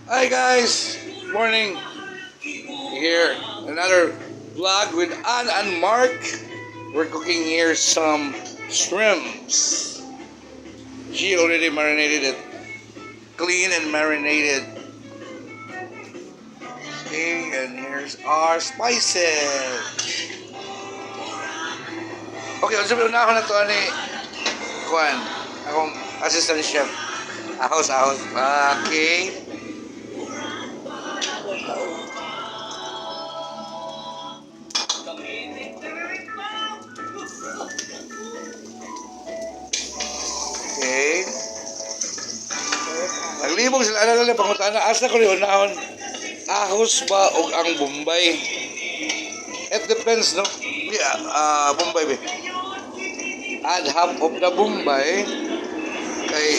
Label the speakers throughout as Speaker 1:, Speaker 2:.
Speaker 1: Hi guys, morning. Here another vlog with Ann and Mark. We're cooking here some shrimps. She already marinated it, clean and marinated. Okay, and here's our spices. Okay, sabi unahon na to ani Juan, akong assistant chef. Ahos. Okay. Okay. Naglibog sila alala pangutana asa ko rin unahon. Ahos ba o ang Bombay? It depends, no? Yeah, Bombay ba? Add half of the Bombay kay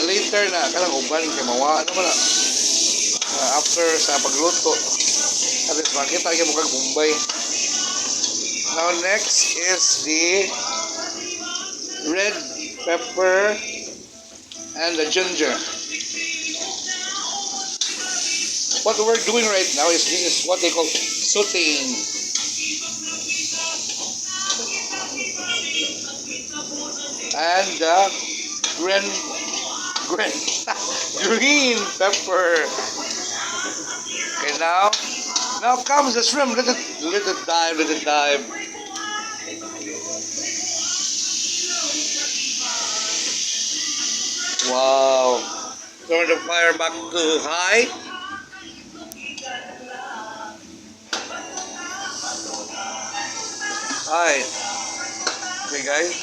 Speaker 1: later na kanang uban kay mawa ano man na after sa pagluto at least makita kay mukha Bombay. Now next is the red pepper and the ginger. What we're doing right now is this is what they call sauteing. And the green green pepper. Okay, now comes the shrimp. Let it dive. Wow. Turn the fire back to high. Alright. Okay guys,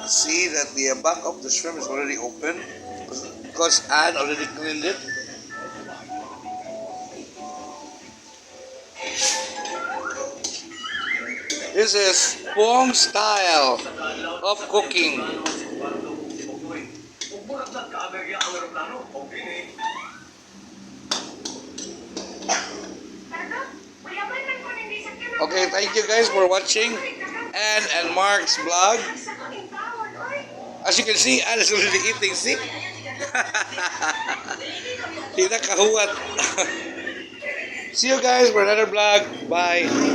Speaker 1: see that the back of the shrimp is already open because Anne already cleaned it. This is Pong style of cooking. Okay, thank you guys for watching Ann and Mark's vlog. As you can see, Ann is already eating. See? Hindi na kahuwat. See you guys for another vlog. Bye.